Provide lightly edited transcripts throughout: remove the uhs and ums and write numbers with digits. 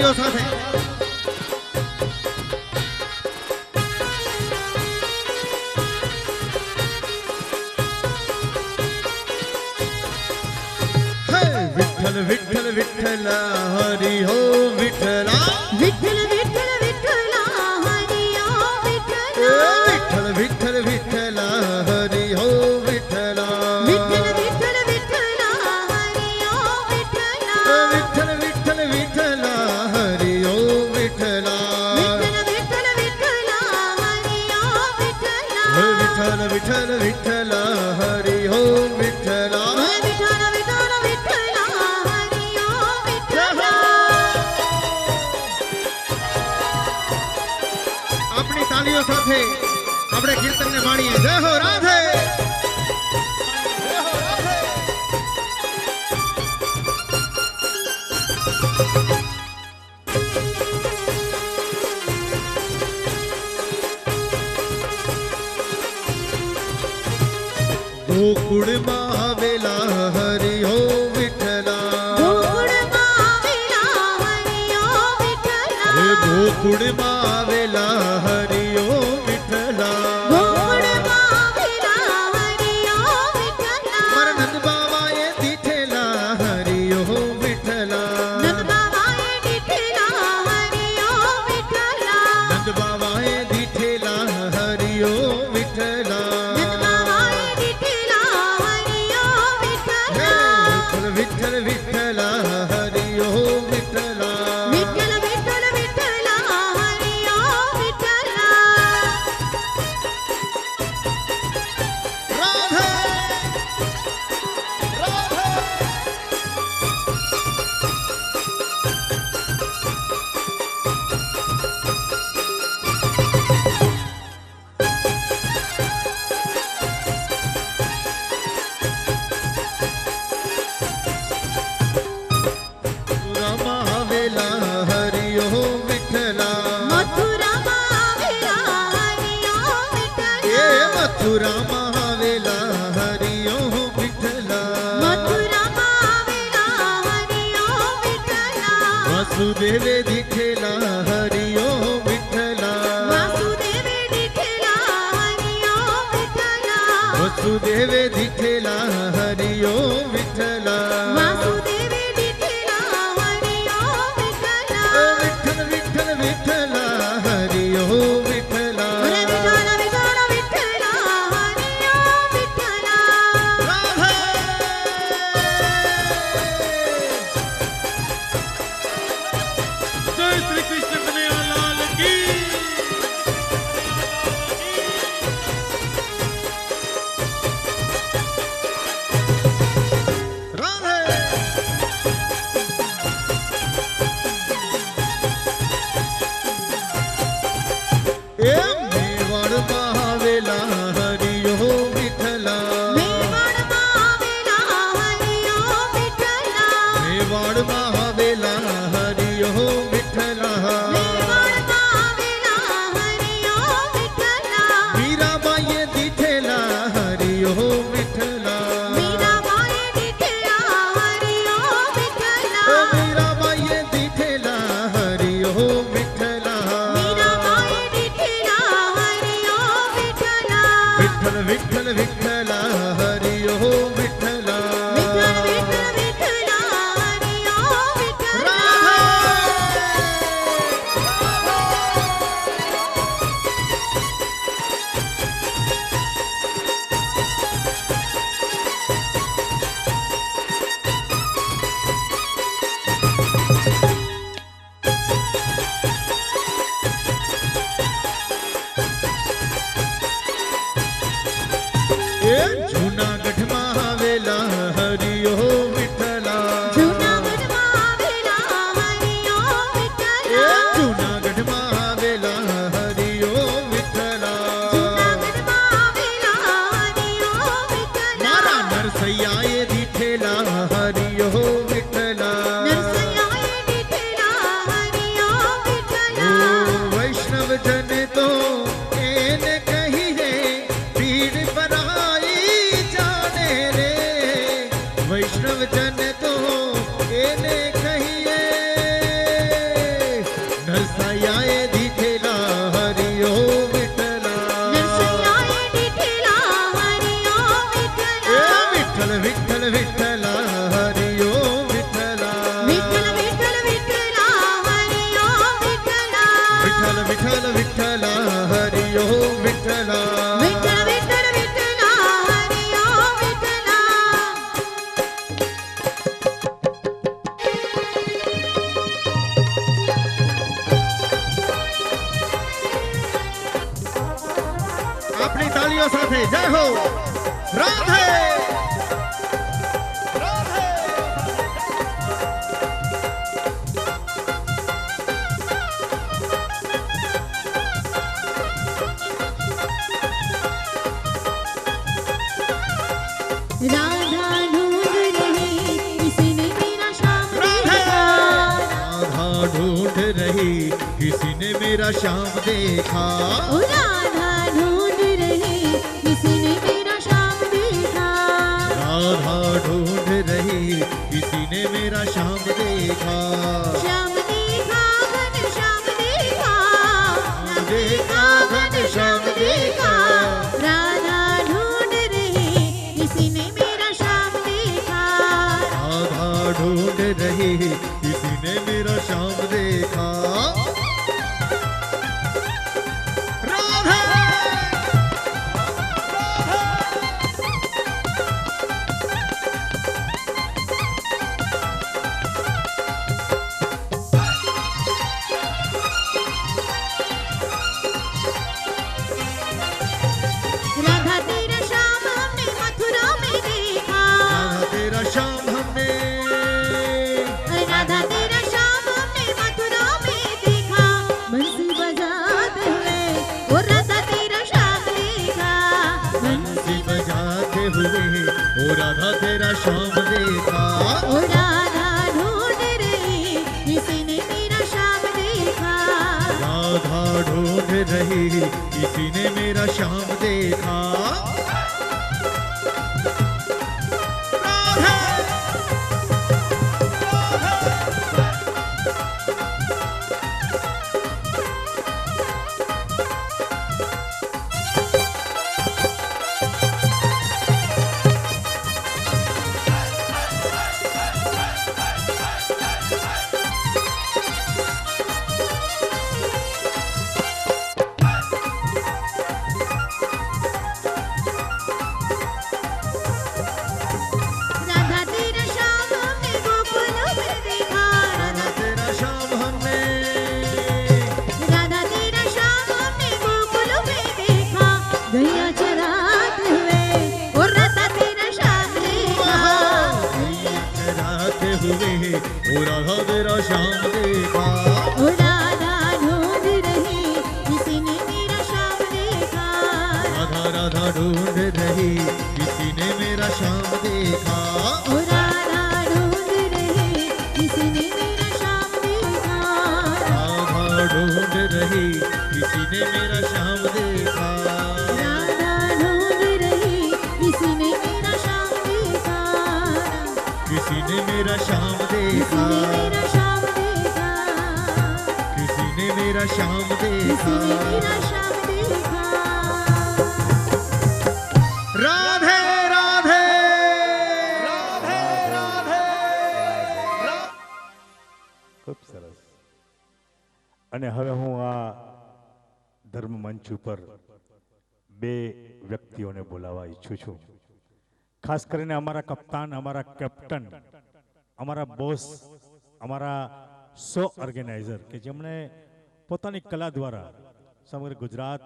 તાળીઓ સાથે વિઠ્ઠલ વિઠ્ઠલ વિઠ્ઠલ હરિ હો વિઠ્ઠલા વિઠ્ઠલ વિઠ્ઠલ વિઠ્ઠલ હરિ હો વિઠ્ઠલા વિઠ્ઠલ વિઠ્ઠલ વિઠ્ઠલ હરિ હો વિઠ્ઠલા વિઠ્ઠલ વિઠ્ઠલ વિઠ્ઠલ હરિ હો વિઠ્ઠલા વિઠ્ઠલ વિઠ્ઠલ વિઠ્ઠલ હરિ હો વિઠ્ઠલા વિઠ્ઠલ વિઠ્ઠલ વિઠ્ઠલ હરિ હો વિઠ્ઠલા વિઠ્ઠલ વિઠ્ઠલ વિઠ્ઠલ હરિ હો વિઠ્ઠલા अपनी तालियों साथे अपने कीर्तन ने माणीए जय हो राधे गोकुळ में आवेला हरि हो विठ्ठला गोकुळ में आवेला हरि हो विठ्ठला गोकुळ में आवेला हरि हो विठ्ठला गोकुळ में आवेला हरि हो विठ्ठला मारा नंद बाबाए दिठेला हरि हो विठ्ठला नंद बाबाए दिठेला हरि हो विठ्ठला नंद बाबाए दिठेला हरि हो विठ्ठला नंद बाबाए दिठेला हरि हो विठ्ठला विठ्ठल विठ्ठल हरि हो विठ्ठला विठ्ठल विठ्ठल विठ्ठल हरि हो विठ्ठला राधे रामा आवेला हरि हो विठ्ठला मथुरा में आवेला हरि हो विठ्ठला ए मथुरा महावेला हरि हो विठ्ठला मथुरा में आवेला हरि हो विठ्ठला वासुदेवे दिठेला हरि हो विठ्ठला वासुदेवे दिठेला हरि हो विठ्ठला वसुदेवे दिठेला हरि हो विठ्ठला वासुदेवे दिठेला हरि हो विठ्ठला विठ्ठल विठ्ठल विठ्ठल हरि हो विठ्ठला अरे विठ्ठल विठ्ठल विठ्ठल हरि हो विठ्ठला राधे जय श्री कृष्ण कन्हैया लाल की राधे ए मेवाड़ महावेला हरि हो विठ्ठला मेवाड़ में आवेला हरि हो विठ्ठला मेवाड़ महावेला हरि हो विठ्ठला मेवाड़ में आवेला हरि हो विठ्ठला मीराबाई दिठेला हरि हो विठ्ठला मीराबाई दिठेला हरि हो विठ्ठला मीराबाई दिठेला हरि हो विठ्ठला मीराबाई दिठेला हरि हो विठ्ठला विठ्ठल विठ्ठल विठ्ठल हरि हो विठ्ठला विठ्ठल विठ्ठल विठ्ठल हरि हो विठ्ठला ए विठ्ठल विठ्ठल हरि ओम विठ्ठला विठ्ठल विठ्ठल विठ्ठला हरी ओम विठ्ठला अपनी तालियों साथे जय हो राधे राधा ढूंढ रही किसी ने मेरा श्याम देखा राधा ढूंढ रही किसी ने मेरा श्याम देखा ओ राधा ढूंढ रही किसी ने मेरा श्याम देखा राधा ढूंढ रही किसी ने मेरा श्याम देखा श्याम देखा घन श्याम देखा देखा घन श्याम देखा राधा ढूंढ रही किसी ने मेरा श्याम देखा राधा ढूंढ रही किसी ने मेरा श्याम देखा राधे राधा तेरा श्याम हमने मथुरा में देखा राधा तेरा श्याम हमने राधा तेरा श्याम हमने मथुरा में देखा बंसी बजाते हुए और राधा तेरा श्याम देखा बंसी बजाते हुए ओ राधा तेरा श्याम देखा ओ राधा ढूंढ रही किसी ने मेरा श्याम देखा राधा ढूंढ रही किसी ने मेरा श्याम देखा राधे राधा तेरा श्याम हमने गोकुल में देखा राधा तेरा श्याम हमने राधा तेरा श्याम हमने गोकुल में देखा गैया चराते हुए और राधा तेरा श्याम देखा चराते हुए ओ राधा तेरा श्याम देखा ओ राधा ढूंढ रही किसी ने मेरा श्याम देखा राधा राधा ढूंढ रही किसी ने मेरा श्याम देखा ओ राधा ढूंढ रही किसी ने मेरा श्याम देखा राधा ढूंढ रही किसी ने मेरा श्याम देखा राधा ढूंढ रही किसी ने मेरा श्याम देखा किसी ने मेरा श्याम किसी देखा ने मेरा श्याम देखा किसी ने मेरा श्याम किसी ने देखा मेरा श्याम देखा राधे राधे ખૂબ સરસ. અને હવે હું આ ધર્મ મંચ ઉપર બે વ્યક્તિઓને બોલાવવા ઈચ્છું છું. ખાસ કરીને અમારા કપ્તાન, અમારા કેપ્ટન, અમારા બોસ, અમારા શો ઓર્ગેનાઇઝર કે જેમણે પોતાની કલા દ્વારા સમગ્ર ગુજરાત,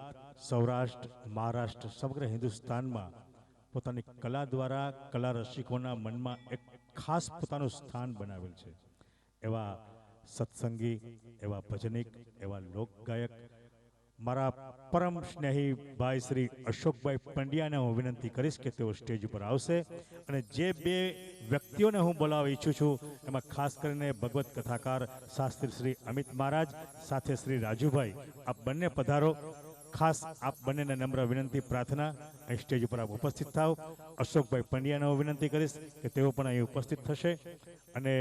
સૌરાષ્ટ્ર, મહારાષ્ટ્ર, સમગ્ર હિન્દુસ્તાનમાં પોતાની કલા દ્વારા કલા રસિકોના મનમાં એક ખાસ પોતાનું સ્થાન બનાવેલ છે. એવા સત્સંગી, એવા ભજનિક, એવા લોકગાયક મારા પરમ સ્નેહી ભાઈ શ્રી અશોકભાઈ પંડ્યાને હું વિનંતી કરીશ કે તેઓ સ્ટેજ ઉપર આવશે. અને જે બે વ્યક્તિઓને હું બોલાવવા ઈચ્છું છું એમાં ખાસ કરીને ભગવત કથાકાર શાસ્ત્રી શ્રી અમિત મહારાજ સાથે શ્રી રાજુભાઈ, આપ બંને પધારો. ખાસ આપ બંનેને નમ્ર વિનંતી, પ્રાર્થના અહીં સ્ટેજ ઉપર આપ ઉપસ્થિત થાવ. અશોકભાઈ પંડ્યાને હું વિનંતી કરીશ કે તેઓ પણ અહીં ઉપસ્થિત થશે. અને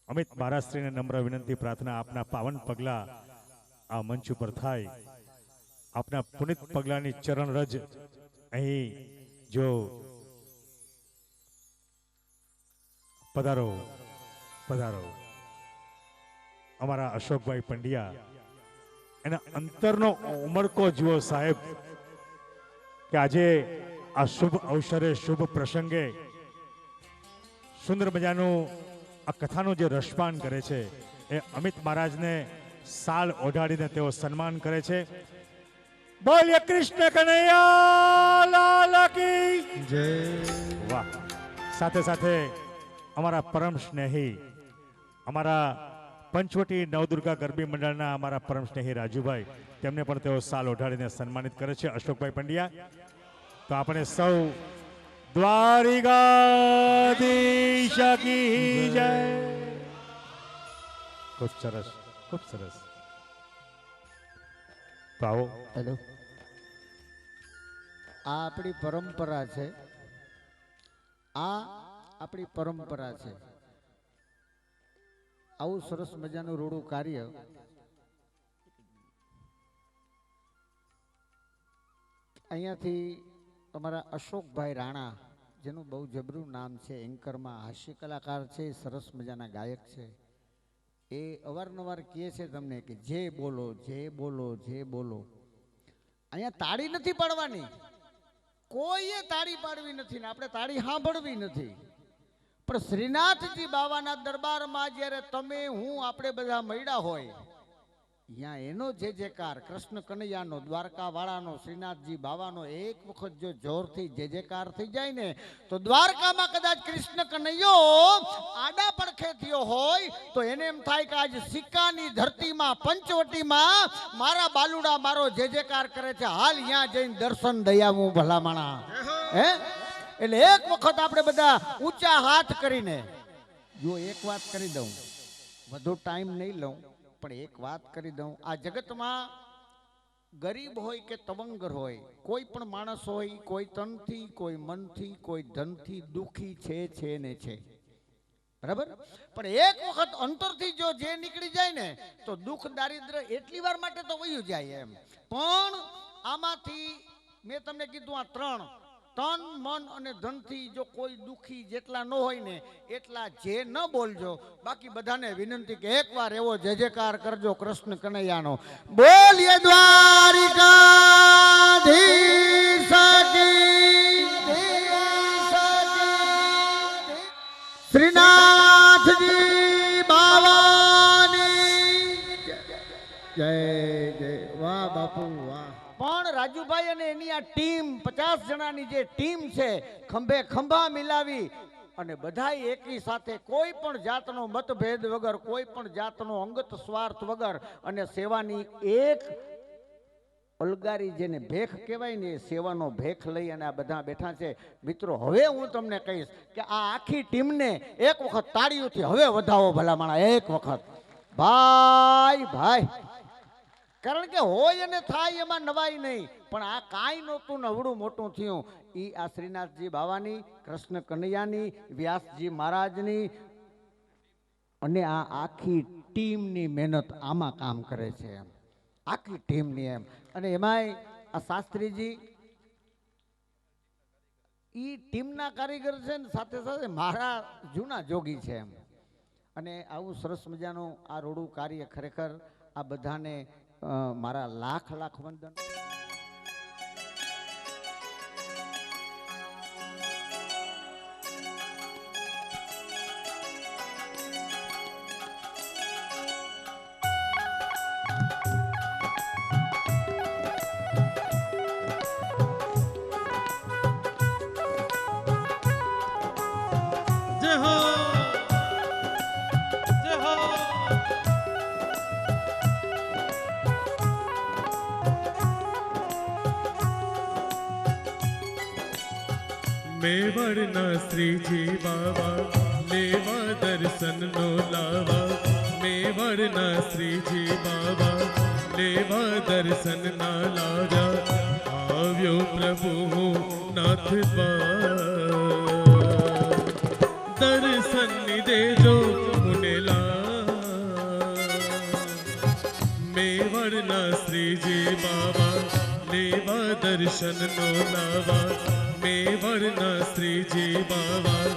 અમિત મહારાજશ્રીને નમ્ર વિનંતી, પ્રાર્થના આપના પાવન પગલાં આ મંચ ઉપર થાય. આપના પુનિત પગલાની ચરણ રજ અહીં જો પધારો પધારો. અમારા અશોકભાઈ પંડ્યા એના અંતરનો ઉમળકો જુઓ સાહેબ, કે આજે આ શુભ અવસરે શુભ પ્રસંગે સુંદર મજાનું આ કથાનું જે રસપાન કરે છે એ અમિત મહારાજને સાલ ઓઢાડીને તેઓ સન્માન કરે છે. બોલીએ કૃષ્ણ કનૈયા લાલ કી જય. વાહ. સાથે સાથે અમારા પરમ સ્નેહી, અમારા પંચવટી નવદુર્ગા ગરબી મંડળના અમારા પરમ સ્નેહી રાજુભાઈ, તેમને પણ તેઓ સાલ ઓઢાડીને સન્માનિત કરે છે. અશોકભાઈ પંડ્યા. તો આપણે સૌ દ્વારિકાધીશ કી જય. ખૂબ સરસ, ખૂબ સરસ. તો આવો. હેલો, આ આપણી પરંપરા છે. આ આપણી પરંપરા છે. આવું સરસ મજાનું રૂડું કાર્ય અહીંયાથી તમારા અશોકભાઈ રાણા, જેનું બહુ જબરું નામ છે, એન્કરમાં હાસ્ય કલાકાર છે, સરસ મજાના ગાયક છે. એ અવારનવાર કહે છે તમને કે જે બોલો, જે બોલો, જે બોલો. અહીંયા તાળી નથી પાડવાની, કોઈએ તાળી પાડવી નથી ને આપણે તાળી સાંભળવી નથી. પણ શ્રીનાથજી બાવાના દરબારમાં જ્યારે તમે હું આપણે બધા મળ્યા હોય, ત્યાં એનો જે જેકાર કૃષ્ણ કનૈયાનો, દ્વારકા વાળાનો, શ્રીનાથજી બાવાનો એક વખત જો જોરથી જે જેકાર થઈ જાય ને, તો દ્વારકામાં કદાચ કૃષ્ણ કનૈયો આડા પડખે થયો હોય તો એને એમ થાય કે આજ સિક્કાની ધરતીમાં, પંચવટીમાં મારા બાલુડા મારો જે જેકાર કરે છે, હાલ ત્યાં જઈને દર્શન દયાવું ભલામણા. હે એટલે એક વખત આપણે બધા ઊંચા હાથ કરીને, જો એક વાત કરી દઉં, વધુ ટાઈમ નહીં લઉં, પણ એક વાત કરી દઉં. આ જગતમાં ગરીબ હોય કે તવંગર હોય, કોઈ પણ માણસ હોય, કોઈ તનથી, કોઈ મનથી, કોઈ ધનથી દુખી છે ને છે, બરાબર. પણ એક વખત અંતરથી જો જે નીકળી જાય ને, તો દુઃખ દારિદ્ર એટલી વાર માટે તો વયું જાય એમ. પણ આમાંથી મેં તમને કીધું આ ત્રણ, તન, મન અને ધનથી જો કોઈ દુખી જેટલા ન હોય ને એટલા જે ન બોલજો. બાકી બધાને વિનંતી કે એકવાર એવો જય જયકાર કરજો કૃષ્ણ કનૈયાનો. બોલીએ દ્વારિકાધીશ કી, શ્રીનાથજી બાવાની જય જય. વાહ બાપુ વાહ. પણ રાજુભાઈ અને એની આ ટીમ, 50 જણાની જે ટીમ છે, ખંભે ખંભા મિલાવી અને બધાય એકી સાથે, કોઈ પણ જાતનો મતભેદ વગર, કોઈ પણ જાતનો અંગત સ્વાર્થ વગર, અને સેવાની એક અલગારી જેને ભેખ કહેવાય ને, એ સેવાનો ભેખ લઈ અને આ બધા બેઠા છે. મિત્રો, હવે હું તમને કહીશ કે આ આખી ટીમને એક વખત તાળીઓથી હવે વધાવો ભલામણા, એક વખત. ભાઈ ભાઈ, કારણ કે હોય અને થાય એમાં નવાઈ નહીં, પણ આ કાંઈ નહોતું નવડું મોટું થયું. એ આ શ્રીનાથજી બાવાની, કૃષ્ણ કનૈયાની, વ્યાસજી મહારાજની અને આ આખી ટીમની મહેનત આમાં કામ કરે છે એમ, આખી ટીમની એમ. અને એમાંય આ શાસ્ત્રીજી એ ટીમના કારીગર છે ને, સાથે સાથે મારા જૂના જોગી છે એમ. અને આવું સરસ મજાનું આ રોડું કાર્ય, ખરેખર આ બધાને મારા લાખ લાખ વંદન. જય હો, જય હો. મેવાડના શ્રીજી બાવા લેવા દર્શન નો લાવા. મેવાડના શ્રીજી બાવા લેવા દર્શન ના લાવ્યા. આવ્યો પ્રભુ નાથ દ્વાર, દર્શન દેજો મુનેલા. મેવાડના શ્રીજી બાવા લેવા દર્શન નો લાવા. મેવાડના શ્રીજી બાવા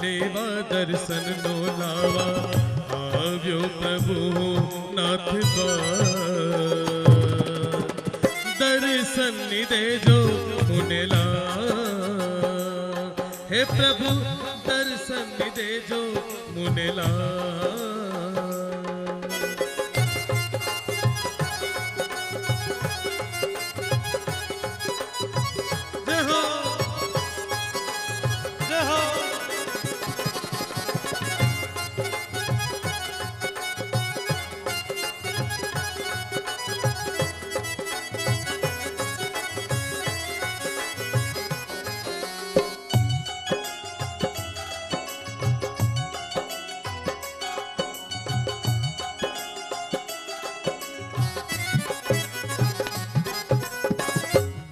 લેવા દર્શન નો લાવા. આવ્યો પ્રભુ નાથ દ્વાર. दर्शन देजो मुनेला हे प्रभु दर्शन देजो मुनेला जय हो जय हो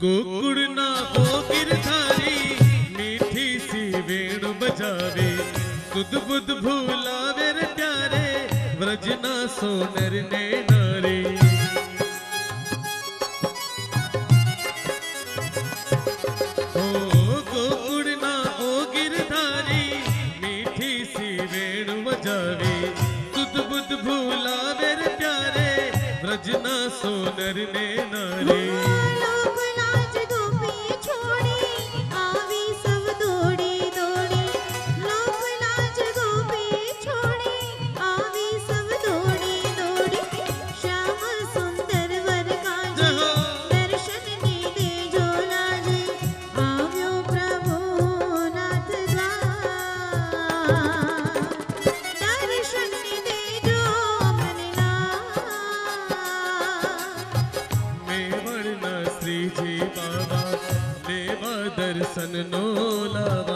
गोकुड़ ना हो गिरधारी मीठी सी वेणु बजावे सुध बुध भूलावे रे प्यारे व्रज ना सोनर ने नारी ओ गोकुड़ ना हो गिरधारी मीठी सी वेणु बजावे सुध बुध भूलावे रे प्यारे व्रज ना सोनर ने नारी दर्शन नो लावा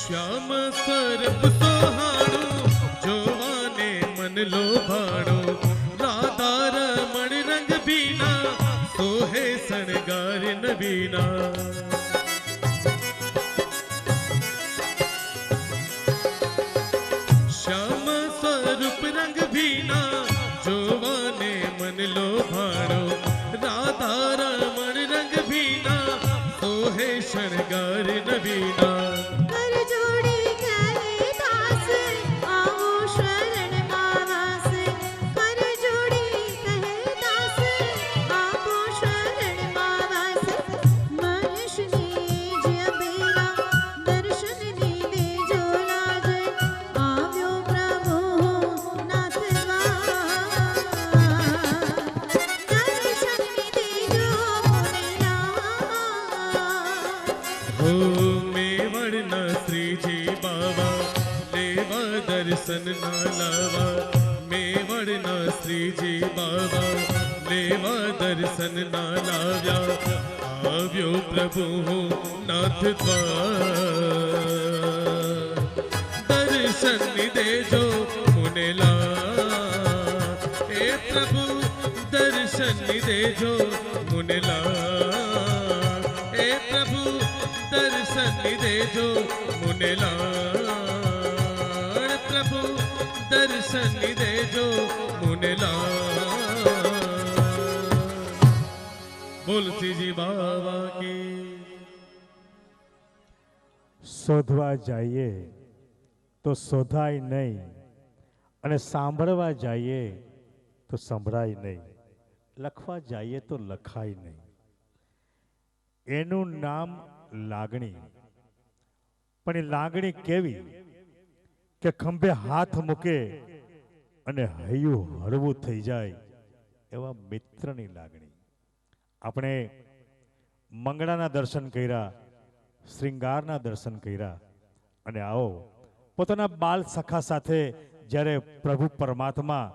श्याम स्वरूप सोहाणो जोवाने मन लोभाणो राधा रमण रंग बीना सोहे सणगार नबीना श्याम स्वरूप रंग बीना जोवाने मन लोभाणो राधा रमण रंग बीना सोहे सणगार नबीना दर्शन ना लावा मेवड़ ना श्री जी बाबा लेवा दर्शन ना लाव्या आव्यो प्रभु नाथ द्वार दर्शन देजो मुनेला हे प्रभु दर्शन देजो मुनेला हे प्रभु दर्शन देजो मुनेला प्रभु दर्शन देजो मुनेला बोल श्रीजी बाबा की શોધવા જઈએ તો શોધાય નહીં અને સાંભળવા જઈએ તો સંભળાય નહીં, લખવા જઈએ તો લખાય નહીં. એનું નામ લાગણી. પણ એ લાગણી કેવી કે ખંભે હાથ મૂકે અને હૈયું હળવું થઈ જાય એવા મિત્રની લાગણી. આપણે મંગળાના દર્શન કર્યા, શ્રૃંગારના દર્શન કર્યા અને આવો પોતાના બાલ સખા સાથે જ્યારે પ્રભુ પરમાત્મા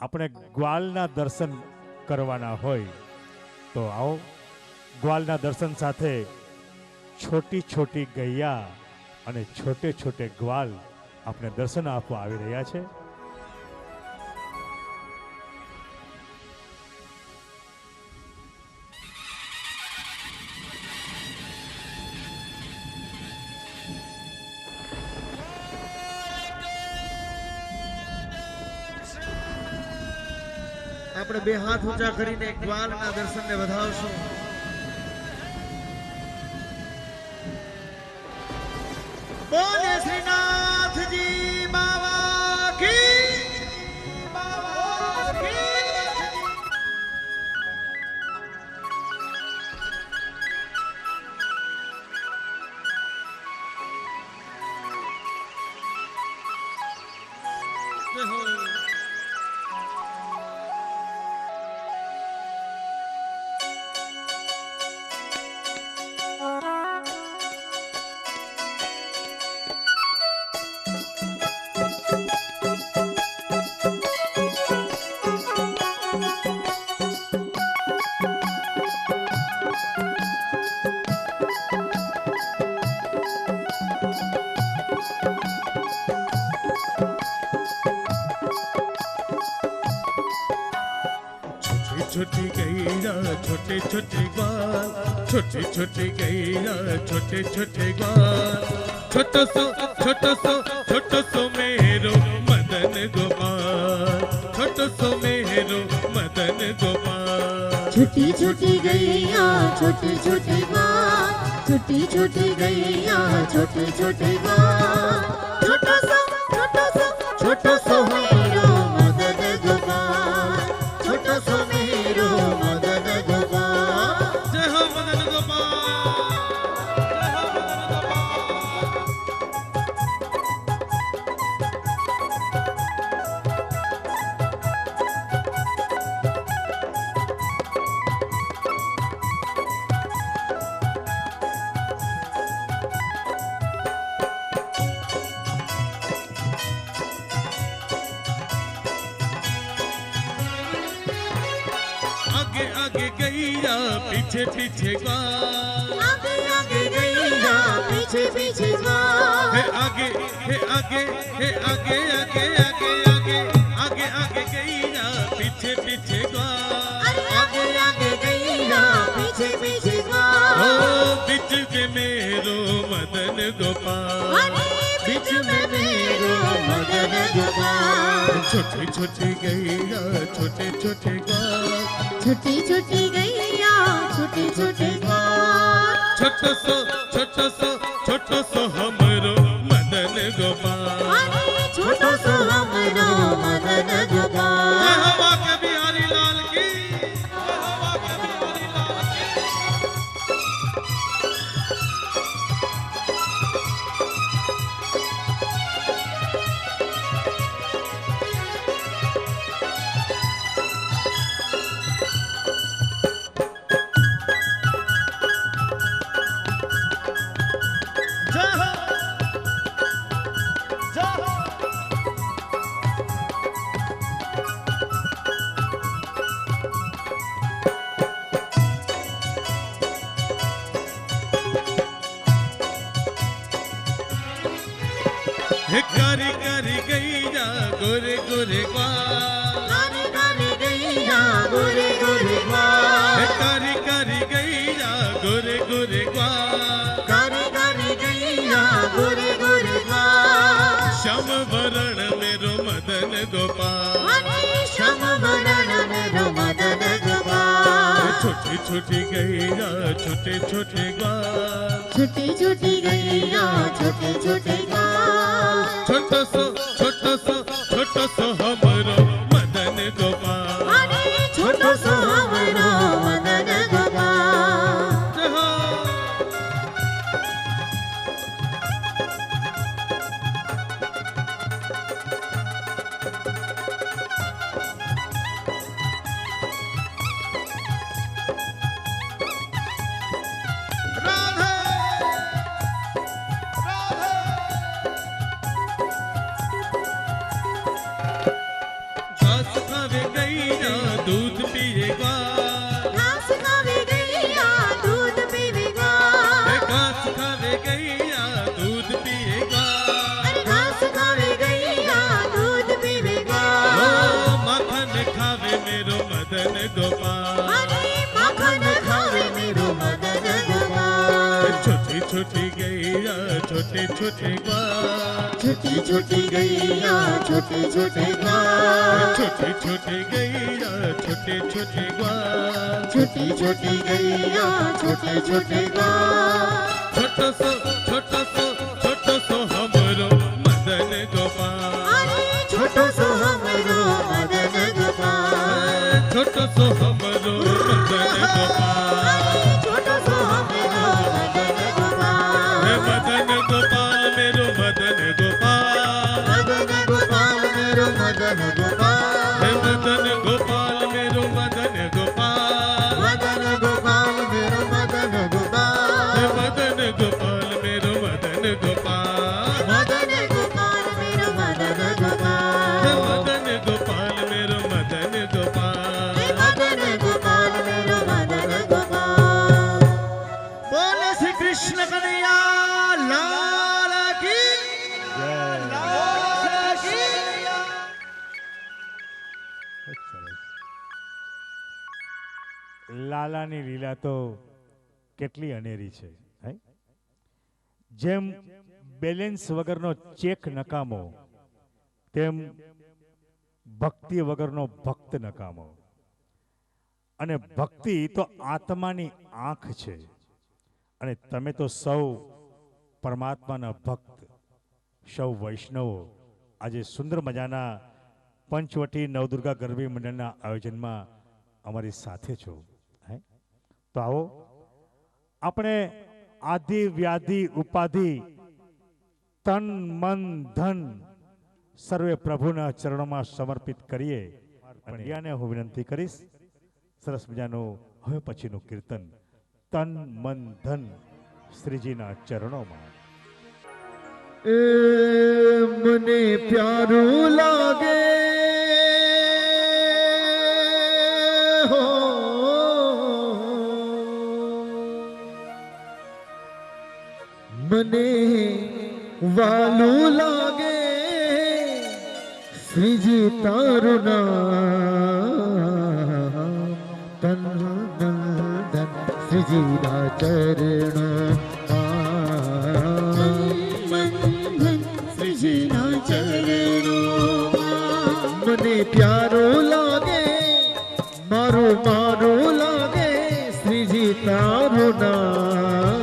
આપણે ગ્વાલના દર્શન કરવાના હોય તો આવો ગ્વાલના દર્શન સાથે છોટી છોટી ગૈયા અને છોટે છોટે ગ્વાલ આપણે દર્શન આપવા આવી રહ્યા છે. આપણે બે હાથ ઊંચા કરીને ગ્વાલના દર્શનને વધાવશું. બોલે શ્રીનાથજી બાવા કી छोटी गैया छोटे छोटे ग्वाल, छोटी छोटी गैया छोटे छोटे ग्वाल, छोटो सो मेरो मदन गोपाल, छोटो सो मेरो मदन गोपाल. छोटी छोटी गैया छोटे छोटे ग्वाल, छोटी छोटी गैया छोटे छोटे ग्वाल, छोटो सो मेरो मदन गोपाल, छोटो सो मेरो मदन गोपाल. जय हो मदन गोपाल, जय हो मदन गोपाल. आगे आगे गैया पीछे पीछे ग्वाल, आगे आगे गैया पीछे पीछे ग्वाल, हे आगे हे आगे हे आगे आगे आगे आगे आगे आगे गैया पीछे पीछे ग्वाल. अरे आगे आगे गैया पीछे पीछे ग्वाल, ओ बीच में मेरो मदन गोपाल, अरे बीच में मेरो मदन गोपाल. छोटी छोटी गैया छोटे छोटे ग्वाल, छोटी छोटी गैया छोटे छोटे ग्वाल, छोटो सो हमरो मदन गोपाल. अरे छोटो सो हमरो मदन गोपाल. जय हो बाके बिहारी लाल की, जय हो बाके बिहारी लाल की. जय हो, जय हो. हे कारी कारी गैया गोरे गोरे ग्वाल, कारी कारी गैया गोरे गोरे ग्वाल, हे कारी कारी गैया गोरे गोरे ग्वाल. कारी कारी गैया गोरे गोरे ग्वाल, श्याम वरण मेरो मदन गोपाल. अरे श्याम वरण मेरो मदन गोपाल. छोटी छोटी गैया छोटे छोटे ग्वाल, छोटी छोटी गैया छोटे छोटे ग्वाल, छोटो सो हमरो मदन गोपाल. अरे छोटो सो हमरो मदन गोपाल. जय हो. राधे घास खावे गैया दूध पिए ग्वाल, घास खावे गैया दूध पीवे ग्वाल, हे घास खावे गैया दूध पिए ग्वाल. अरे घास खावे गैया दूध पीवे ग्वाल, ओ माखन खावे मेरो मदन गोपाल. अरे माखन खावे मेरो मदन गोपाल. छोटी छोटी गैया छोटे छोटे ग्वाल, छोटी छोटी गैया छोटे छोटे ग्वाल, छोटी छोटी गैया छोटे छोटे ग्वाल छोटी छोटी गैया छोटे छोटे ग्वाल छोटो सो हमरो मदन गोपाल अरे छोटो सो हमरो मदन गोपाल छोटो सो हमरो मदन गोपाल छोटो सो हमरो मदन गोपाल हे मदन गोपाल मेरो मदन गोपाल मदन गोपाल मेरो मदन गोपाल हे मदन गोपाल मेरो मदन गोपाल मदन गोपाल मेरो मदन गोपाल हे मदन गोपाल मेरो मदन गोपाल मदन गोपाल मेरो मदन गोपाल हे मदन गोपाल मेरो मदन गोपाल मदन गोपाल मेरो मदन गोपाल बोले श्री कृष्ण कन्हैया लाल की लाल की ખૂબ સરસ. લાલાની લીલા તો કેટલી અનેરી છે હે? જેમ બેલેન્સ વગરનો ચેક નકામો તેમ ભક્તિ વગરનો ભક્ત નકામો. અને ભક્તિ તો આત્માની આંખ છે. અને તમે તો સૌ પરમાત્માના ભક્ત, સૌ વૈષ્ણવો આજે સુંદર મજાના પંચવટી નવદુર્ગા ગરબી મંડળના આયોજનમાં અમારી સાથે છો. હે? તો આવો આપણે આદિ વ્યાધિ ઉપાધિ તન મન ધન સર્વે પ્રભુના ચરણોમાં સમર્પિત કરીએ. અને હું વિનંતી કરીશ સરસ મજાનું હવે પછીનું કીર્તન તન મન ધન શ્રીજીના ચરણોમાં. ए मने प्यारू लागे हो मने वालू लागे श्रीजी तारू नाम तन मन धन श्रीजी ना चरणों મને પ્યારો લાગે મારું મારું લાગે શ્રીજી તારું નામ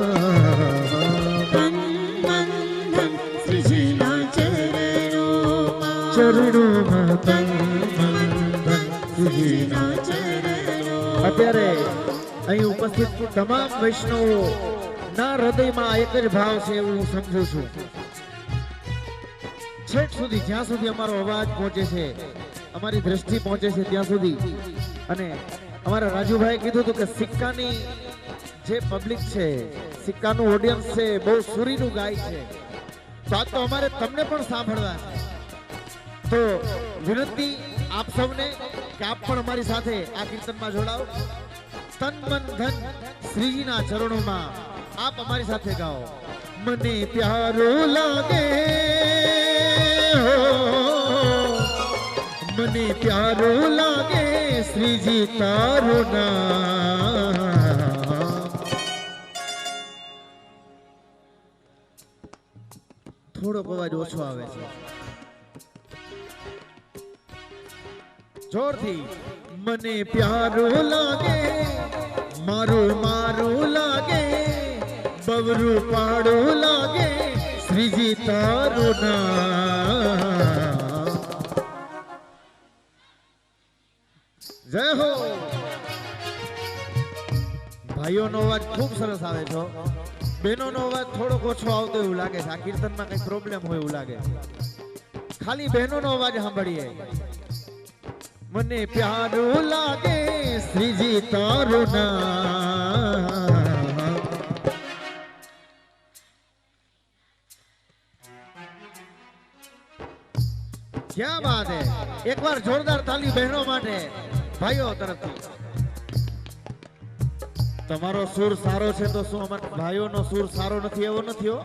ચરણોમાં તન મન ધન શ્રીજીના અત્યારે અહીં ઉપસ્થિત તમામ વૈષ્ણવો ના હૃદયમાં એક જ ભાવ છે એવું હું સમજુ છું. છેક સુધી જ્યાં સુધી અમારો અવાજ પહોંચે છે, અમારી દ્રષ્ટિ પહોંચે છે ત્યાં સુધી. અને અમારા રાજુભાઈ કીધું હતું કે સિક્કાની જે પબ્લિક છે, સિક્કાનું ઓડિયન્સ છે, બહુ સુરીલું ગાય છે. તો આ તો અમારે તમને પણ સાંભળવા છે. તો વિનંતી આપ સૌને કે આપ પણ અમારી સાથે આ કીર્તનમાં જોડાઓ. તન મન ધન શ્રીજીના ચરણોમાં આપ અમારી સાથે ગાઓ. મને પ્યારો લાગે મને પ્યારો લાગે શ્રીજી તારું નામ. થોડોક અવાજ ઓછો આવે છે, જોરથી. મને પ્યારો લાગે મારું મારું લાગે બવરું પાડું લાગે શ્રીજી તારું નામ. જય હો. ભાઈઓનો અવાજ ખૂબ સરસ આવે છે, બહેનોનો અવાજ થોડોક ઓછો આવતો એવું લાગે છે. આ કીર્તનમાં કઈ પ્રોબ્લેમ હોય એવું લાગે. ખાલી બહેનોનો અવાજ સાંભળીએ. મને પ્યારું લાગે શ્રીજી તારું નામ. ક્યાં બાત હે. એકવાર જોરદાર તાલી બહેનો માટે, ભાઈઓ તરફથી. તમારો સૂર સારો છે તો શું અમારા ભાઈઓનો સૂર સારો નથી એવો નથી હો.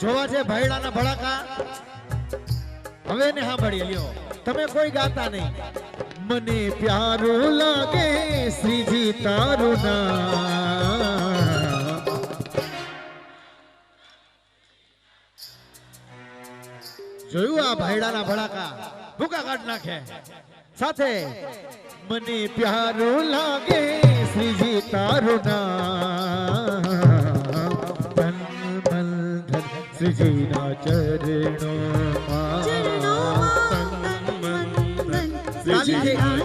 જોવા છે ભાઈડાના ભડાકા. હવે ને સાંભળીએ લ્યો. તમે કોઈ ગાતા નહીં. મને પ્યારું લાગે શ્રીજી તારું નામ. જોયું આ ભાઈડાના ભડાકા. ભૂકા કાઢ નાખે સાથે મને પ્યારું લાગે શ્રીજી તારું નામ તન મન ધન શ્રીજીના ચરણોમાં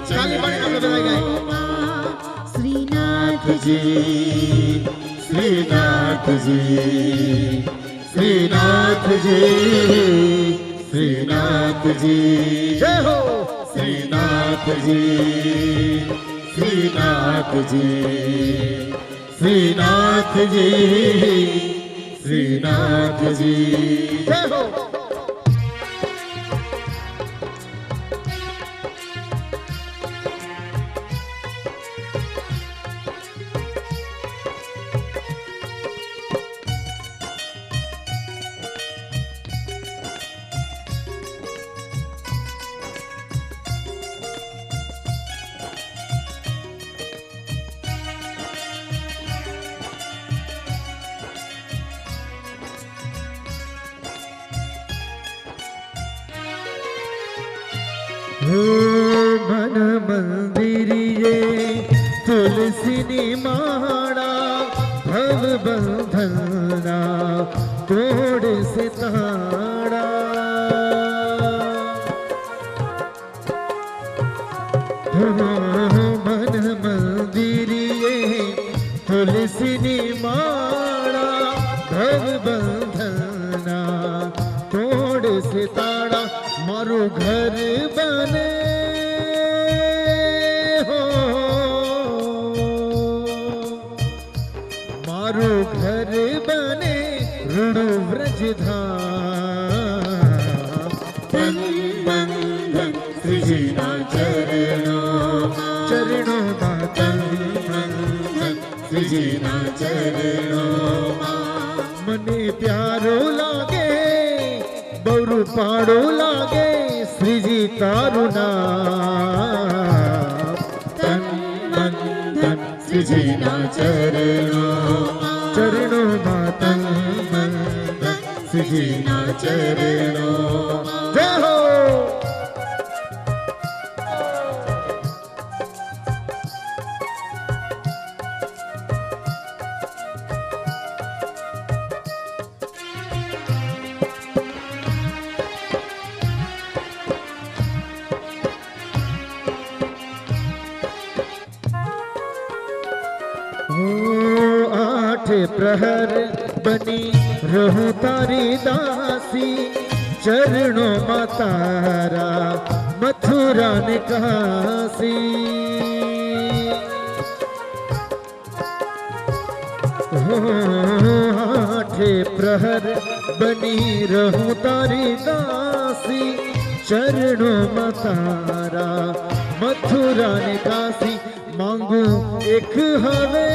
કાલી પાણી આપણે બધા ગાય શ્રીનાથજી શ્રીનાથજી શ્રીનાથજી શ્રીનાથજી જય હો શ્રીનાથજી શ્રીનાથજી શ્રીનાથજી શ્રીનાથજી જય હો मन मंदिरिये तुलसीनी माड़ा भव बंधना तोड़ से मन मंदिरिये तुलसीनी माड़ा भव बंधना तोड़ से ताड़ा मारू घर बने हो मारू घर बने ऋणु व्रजधाम तन बंधन श्रीजीना चरणों तन बंधन श्रीजीना चरणों मने प्यारो लागे बौरू पाड़ो लागे श्रीजी तारू नाम तन मन धन श्रीजीना चरणों में तन मन धन श्रीजीना चरणों जय हो आठ प्रहर बनी रहूं तारी दासी चरणों में तारा मथुरा ने काशी आठ प्रहर बनी रहूं तारी दासी चरणों में तारा मथुरा ने काशी मांगू एक हवे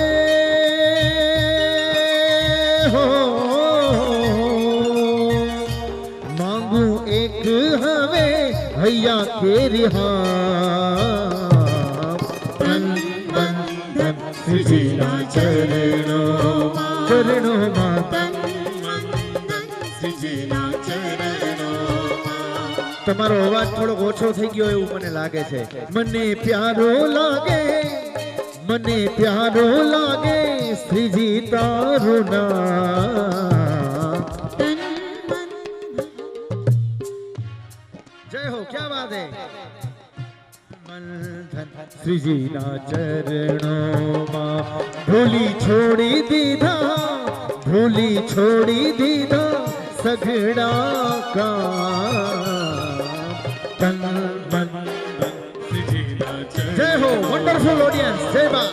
हो मांगू एक हवे भैया केरी तन बंधन श्रीजीना चरणों में तन बंधन श्रीजीना चरणों તમારો અવાજ થોડો ઓછો થઈ ગયો એવું મને લાગે છે મને પ્યારો લાગે શ્રીજી તારું નામ जय हो क्या बात है बंधन श्रीजीना चरणों में भूली छोड़ी दीधा सगड़ा का तन मन श्रीजीना जय हो वंडरफुल ऑडियंस जय मां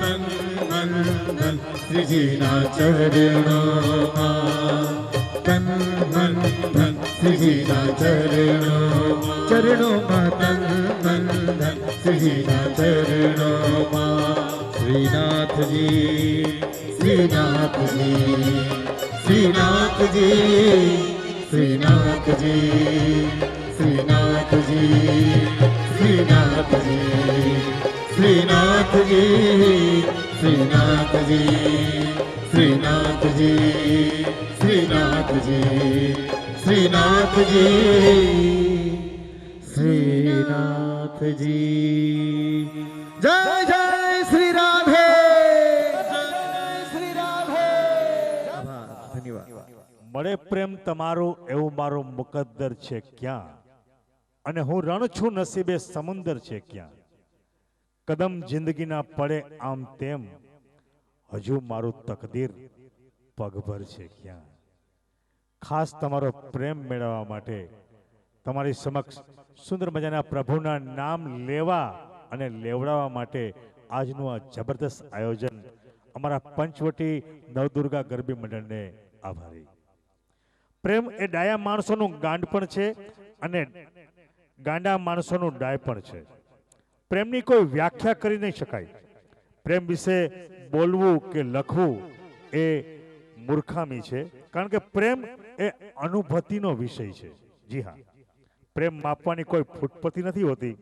तन मन धन श्रीजीना चरणों तन मन धन श्रीजीना चरणों तन मन धन श्रीजीना चरणों श्रीनाथ जी श्रीनाथ जी श्रीनाथ जी श्रीनाथ जी श्रीनाथ जी श्रीनाथ जी श्रीनाथ जी श्रीनाथ जी श्रीनाथ जी श्रीनाथ जी श्रीनाथ जी હે નાથજી જય જય શ્રી રાધે શ્રી રાધે ધન્યવાદ મળે પ્રેમ તમારો એવું મારો મુકદ્દર છે ક્યાં, અને હું રણ છું નસીબે સમુંદર છે ક્યાં, કદમ જિંદગીના પડે આમ તેમ હજુ મારું તકદીર પગભર છે ક્યાં. ખાસ તમારો પ્રેમ મેળવવા માટે તમારી સમક્ષ સુંદર મજાના પ્રભુના નામ લેવા અને લેવડાવવા માટે આજનું આ જબરદસ્ત આયોજન અમારા પંચવટી નવદુર્ગા ગરબી મંડળને આભારી. પ્રેમ એ ડાયા માણસોનું ગાંડ પણ છે અને ગાંડા માણસોનું ડાય પણ છે. પ્રેમની કોઈ વ્યાખ્યા કરી નહીં શકાય. પ્રેમ વિશે બોલવું કે લખવું એ મૂર્ખામી છે, કારણ કે પ્રેમ એ અનુભૂતિનો વિષય છે. જી હા, પ્રેમ માપવાની કોઈ ફૂટપતિ નથી હોતી,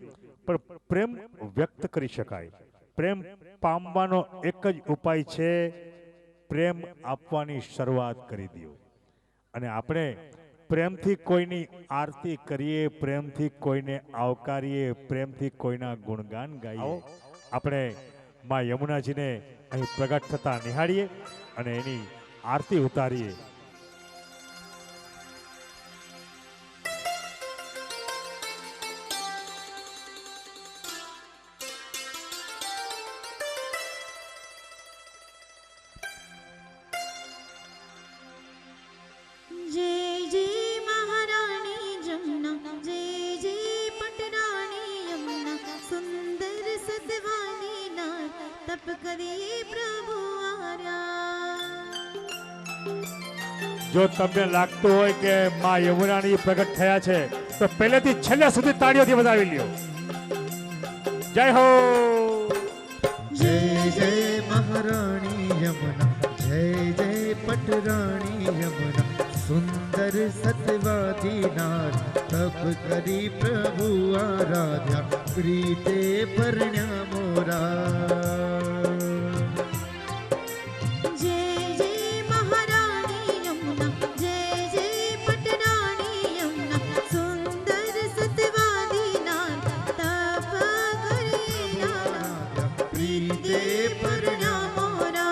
પણ પ્રેમ વ્યક્ત કરી શકાય. પ્રેમ પામવાનો એક જ ઉપાય છે, પ્રેમ આપવાની શરૂઆત કરી દો. અને આપણે પ્રેમથી કોઈની આરતી કરીએ, પ્રેમથી કોઈને આવકારીએ, પ્રેમથી કોઈના ગુણગાન ગાઈએ. આપણે માં યમુનાજીને અહીં પ્રગટ થતા નિહાળીએ અને એની આરતી ઉતારીએ. जय जय महारानी जमुना, जय जय पटरानी यमुना, सुंदर सतवानी नार, तप करिए प्रभु आर्या. જો તમને લાગતું હોય કે માં યમુનાની પ્રગટ થયા છે તો પહેલેથી છેલ્લે સુધી તાળીઓથી વધાવી લ્યો. જય હો. જય જય મહારાણી યમુના, જય જય પટરાણી યમુના, સુંદર સતવાદી નાર, તપ કરી પ્રભુ આરાધ્યા, પ્રીતે પરણ્યા મોરા. जय जय महारानी यमुना, जय जय पटरानी यमुना, सुंदर सतवादी नार, तप करिए પ્રીતે परण्या मोरा.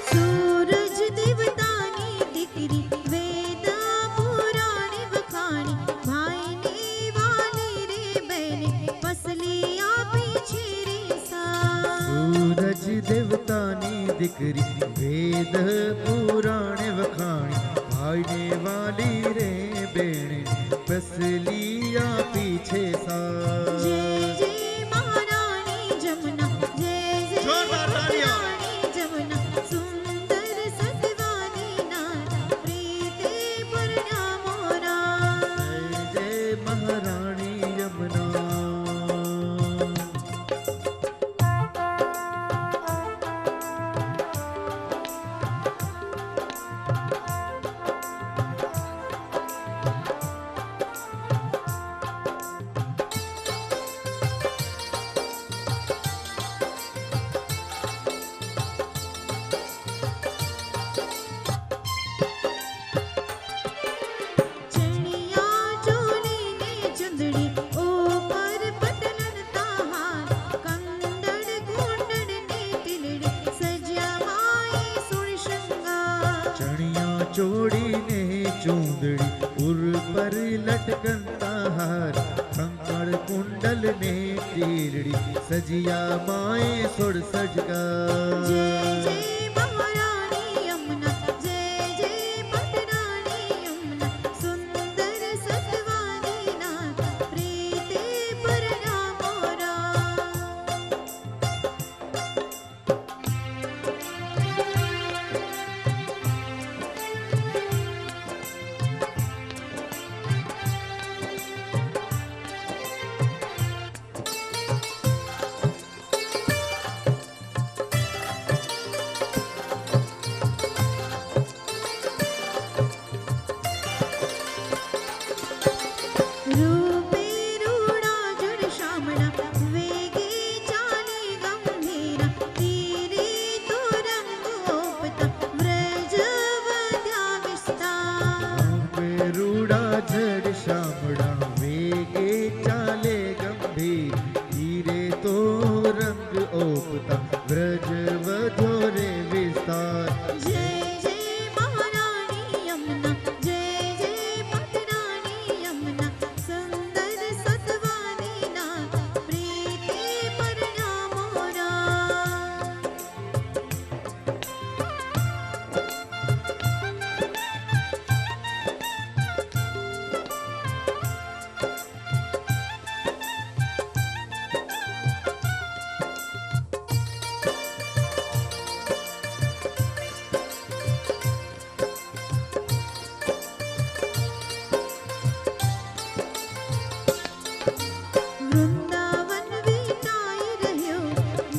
सूरज देवतानी दिकरी, वेदा पुराणी वखाणी, भाईनी वाली रे बहने, पसली आपी छेरे सा. સૂરજ દેવતાની દીકરી, વેદ પુરાણ વખાણી, ભાઈને વાલી રે બેણે, પસલી આપી છે जय સા. जय महारानी जमुना, जय जय महारानी जमुना, सुंदर सतवादी नार, प्रीते परण्या मोरा. જય જય મહારાણી યમુના. चनिया चोली ने चुंदड़ी, ऊपर पटलन ताहार, कंदड़ घोंडड़ ने टिलड़ी, सज्या माई सुण श्रृंगार. ચણિયા ચોડીને ચૂંદડી, ઉર પર લટકનતા હાર, કંકણ કુંડલ ને તીરડી, સજિયા માએ સોડ સજગા. जय जय महारानी यमुना, जय जय पटरानी यमुना, सुंदर सतवादी नार, प्रीते परण्या मोरा. વ્રજ વધો રે વિસ્તાર. જય જય મહારાણી યમુના, જય જય પટરાણી યમુના, સુંદર સતવાદી ના પ્રીતિ પરણામો રા. વૃંદાવન વીતાઈ રહ્યો,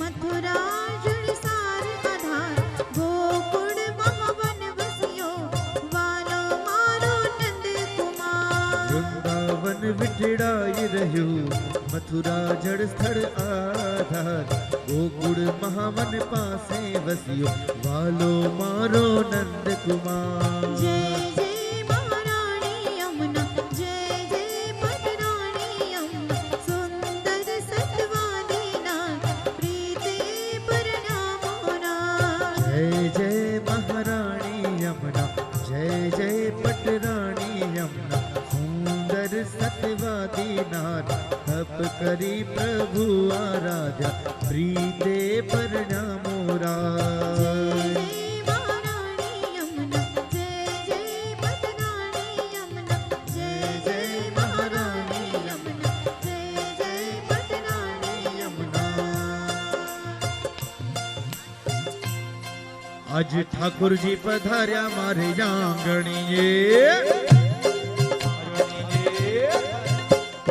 મથુરા જળસાર આધાર, ગોકુળ મહાવન વસ્યો, વાલો મારો નંદકુમાર. વૃંદાવન વિઠડાઈ રહ્યું, મથુરા જળ સ્થળ આધાર, ગોકુળ મહાવન પાસે વસ્યો, વાલો મારો નંદ કુમાર. જય જય મહારાણી યમુના, જય જય પટરાણી યમુના, સુંદર સતવાદી ના પ્રીતિ પરણામો રા. જય જય મહારાણી યમુના, જય જય પટરાણી યમુના, સુંદર સતવાદી નાથ, તપ કરી પ્રભુ આરાધ્યા, પ્રીતે પરણામો રા. આજ ઠાકોરજી પધાર્યા મારે આંગણીએ.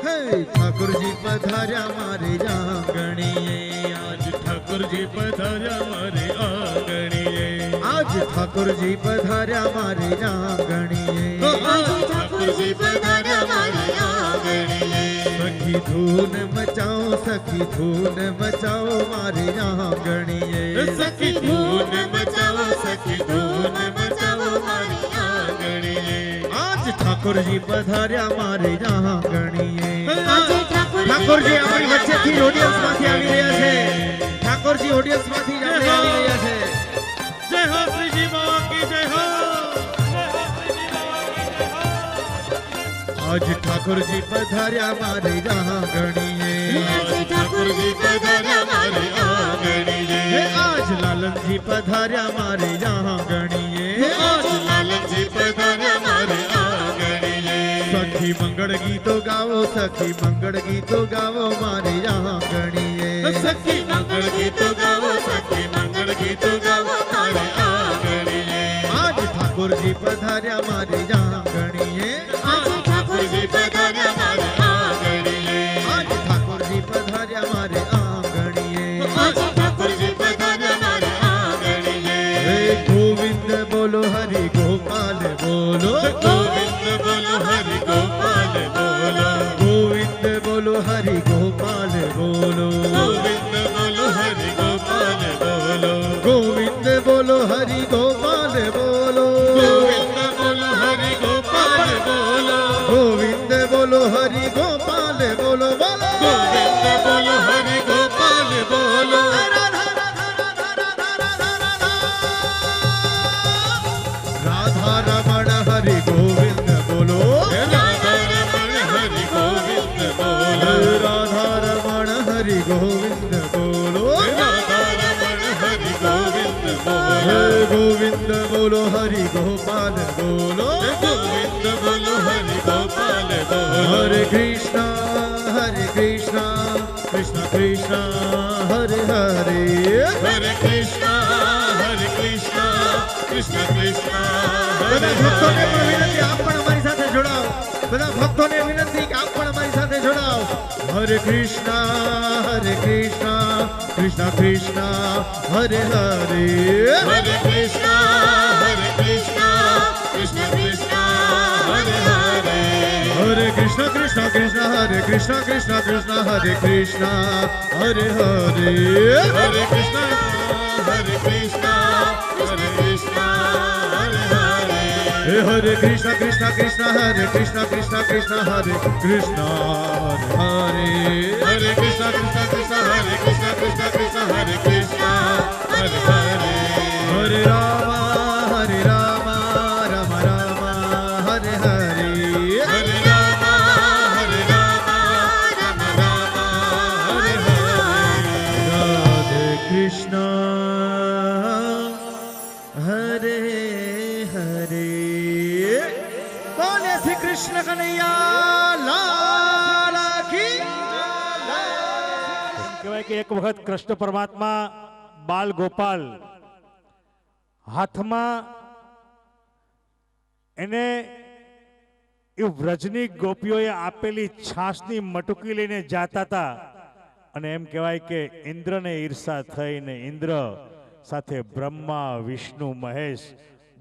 હે ઠાકોરજી પધાર્યા મારે આંગણીએ. આજ ઠાકોરજી પધાર્યા મારે આંગણીએ. આજ ઠાકોરજી પધાર્યા મારે આંગણીએ. આજ ઠાકોરજી પધાર્યા મારે આંગણીએ. સખી ધૂન મચાઓ, સખી ધૂન મચાઓ મારે આંગણીએ. સખી ધૂન મચાવો, સખી ધૂન મચાવો મારી આંગણીએ. આજ ઠાકોરજી પધાર્યા મારે આંગણીએ. આજે ઠાકોરજી અમારી વચ્ચેથી ઓડિયન્સ માંથી આવી રહ્યા છે. ઠાકોરજી ઓડિયન્સ માંથી જ આપણે આવી રહ્યા છે. જય હો શ્રીજી બાબા કી જય હો. આજ ઠાકોરજી પધાર્યા મારે આંગણીએ. આજ ઠાકોરજી પધાર્યા મારે આંગણીએ. હે આજ લાલનજી પધાર્યા મારે આંગણીએ. આજ લાલનજી પધાર્યા મારે આંગણીએ. સખી મંગળ ગીતો ગાવો, સખી મંગળ ગીતો ગાવો મારે આંગણીએ. સખી મંગળ ગીતો ગાવો, સખી મંગળ ગીતો ગાવો મારે આંગણીએ. આજ ઠાકોરજી પધાર્યા મારે આંગણીએ. આજ ઠાકોરજી પધાર્યા મારે આંગણીએ. આજ ઠાકોરજી પધાર્યા મારે આંગણીએ. આજ ઠાકોરજી પધાર્યા મારે આંગણીએ. હે ગોવિંદ બોલો, હરિ ગોપાલ બોલો. ગોવિંદ બોલો, હરિ ગોપાલ બોલો. ગોવિંદ બોલો, હરિ ગોપાલ બોલો. ગોવિંદ બોલો, હરિ ગોપાલ બોલો. ગોવિંદ બોલો, હરિ ગોપાલ બોલો. ગોવિંદ બોલો, હરિ ગોપાલ બોલો. ગોવિંદ બોલો, હરિ ગોપાલ બોલો. બોલો ગોવિંદ બોલો, હરિ ગોપાલ બોલો. રાધા રમણ હરિ ગોવિંદ બોલો. રાધા રમણ હરિ ગોવિંદ બોલો. રાધા રમણ હરિ ગોવિંદ બોલો. રાધા રમણ હરિ ગોવિંદ બોલો. હે ગોવિંદ બોલો, હરિ ગોપાલ બોલો. ગોવિંદ બોલો, હરિ ગોપાલ બોલો. હરે કૃષ્ણ, હરે કૃષ્ણ, કૃષ્ણ કૃષ્ણ, હરે હરે. હરે કૃષ્ણ, હરે કૃષ્ણ, કૃષ્ણ કૃષ્ણ, બધા હરે ભક્તોને પણ હરે. વિનંતી, આપ પણ અમારી સાથે જોડાઓ. બધા ભક્તોને વિનંતી કે આપ પણ અમારી સાથે જોડાઓ. હરે કૃષ્ણ, હરે કૃષ્ણ, કૃષ્ણ કૃષ્ણ, હરે હરે. હરે કૃષ્ણ, હરે કૃષ્ણ, કૃષ્ણ કૃષ્ણ, હરે હરે. હરે કૃષ્ણ કૃષ્ણ કૃષ્ણ, હરે કૃષ્ણ કૃષ્ણ કૃષ્ણ, હરે કૃષ્ણ, હરે હરે. હરે કૃષ્ણ, હરે કૃષ્ણ, હરે કૃષ્ણ, હરે હરે. હે હરે કૃષ્ણ કૃષ્ણ કૃષ્ણ, હરે કૃષ્ણ કૃષ્ણ કૃષ્ણ, હરે કૃષ્ણ, હરે હરે. હરે કૃષ્ણ, કૃષ્ણ કૃષ્ણ, હરે કૃષ્ણ, કૃષ્ણ કૃષ્ણ, હરે કૃષ્ણ. हरे हरे। बोले श्री कृष्ण कन्हैया लाल की। કહેવાય કે એક વખત કૃષ્ણ પરમાત્મા બાલ ગોપાલ હાથમાં એને એ વ્રજની ગોપીઓએ આપેલી છાસની મટુકી લઈને જાતા હતા અને એમ કહેવાય કે ઇન્દ્રને ઈર્ષા થઈને ઇન્દ્ર સાથે બ્રહ્મા વિષ્ણુ મહેશ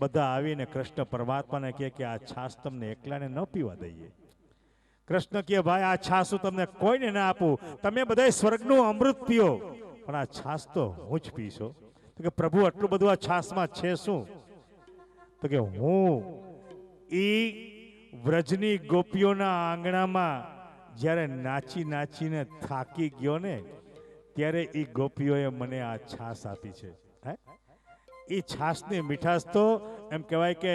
બધા આવીને કૃષ્ણ પરમાત્માને કહે કે આ છાસ તમને એકલાને ન પીવા દઈએ. કૃષ્ણ કહે ભાઈ આ છાસ હું તમને કોઈને ના આપું, તમે બધા સ્વર્ગનું અમૃત પીઓ પણ આ છાસ તો હું જ પીશો. તો કે પ્રભુ આટલું બધું આ છાસમાં છે શું? તો કે હું ઈ વ્રજની ગોપીઓના આંગણામાં જ્યારે નાચી નાચીને થાકી ગયો ને ત્યારે ઈ ગોપીઓએ મને આ છાસ આપી છે. એ છાસની મીઠાશ તો એમ કહેવાય કે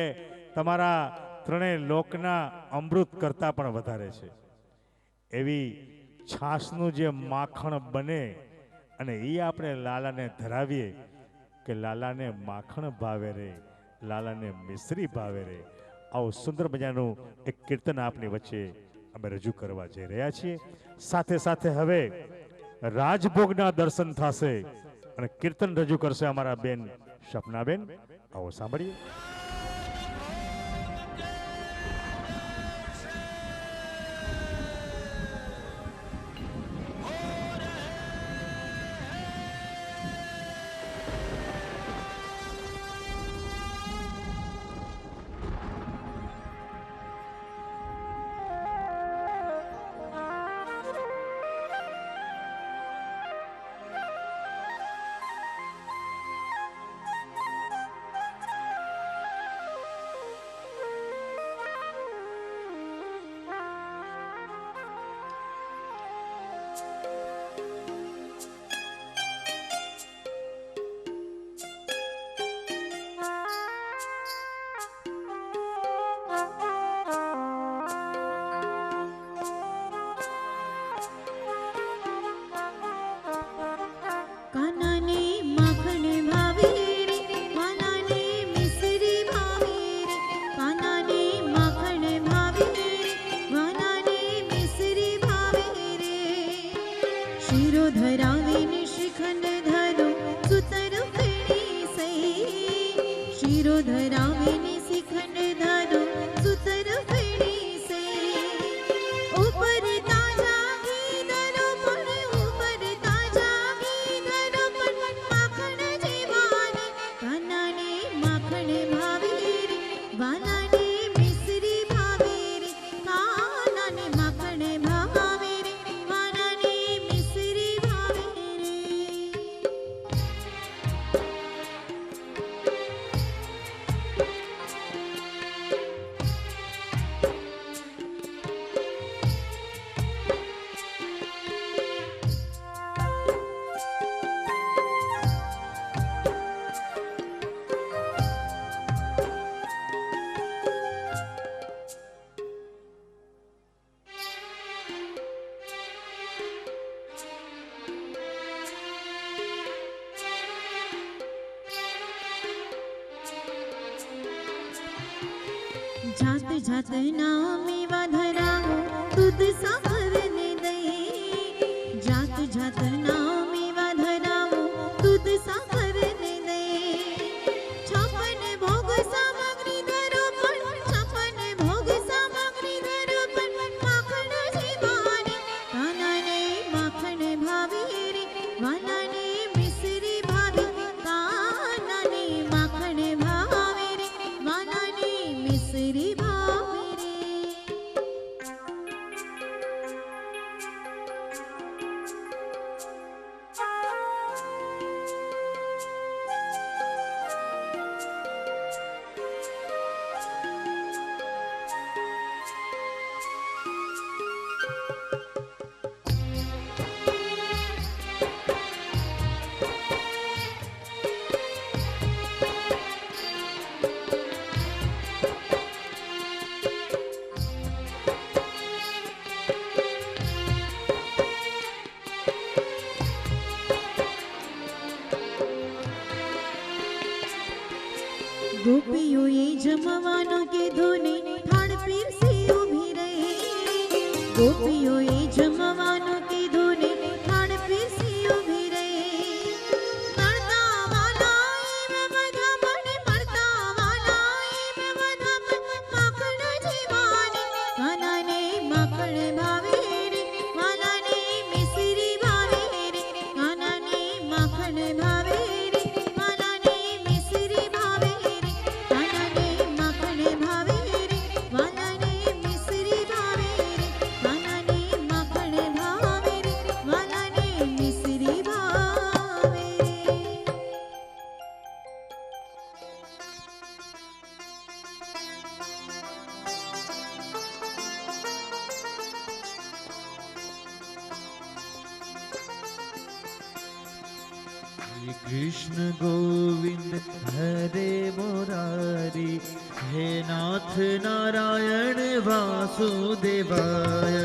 તમારા ત્રણેય લોકના અમૃત કરતાં પણ વધારે છે. એવી છાસનું જે માખણ બને અને એ આપણે લાલાને ધરાવીએ કે લાલાને માખણ ભાવે રે, લાલાને મિશ્રી ભાવે રે. આવું સુંદર મજાનું એક કીર્તન આપની વચ્ચે અમે રજૂ કરવા જઈ રહ્યા છીએ. સાથે સાથે હવે રાજભોગના દર્શન થશે અને કીર્તન રજૂ કરશે અમારા બેન સપનાબેન. આવો સાંભળીએ. जात जात नामी वाधराओ दूध सागर ने दई, जात जात नामी वाधराओ दूध सागर ने दई. छप्पन भोग सामग्री धरो पण, छप्पन भोग सामग्री धरो पण, माखण जीवानी कानाने माखण भावे रे, वानाने मिश्री भावे, कानाने माखण भावे रे, वानाने मिश्री भावे रे. ગોપીઓએ જમવાનું કીધું ને થાળ પીરસી ઊભી રહી. ગોપીઓએ જમવાનું કીધું ને થાળ પીરસી ઊભી રહી. મળતા વાલા એમ બધા મને મળતા વાલા એમ બધા મને માખણ જીવાને કાનાને માખણ ભાવે રે વાલાને મિશ્રી ભાવે રે કાનાને માખણ ભાવે રે વાલાને મિશ્રી ભાવે રે કાનાને માખણ ભાવે રે વાલાને મિશ્રી ભાવે રે કાનાને માખણ ભાવે રે વાલાને મિશ્રી ભાવે રે. श्री कृष्ण गोविंद हरे मुरारी हे नाथ नारायण वासुदेवाय.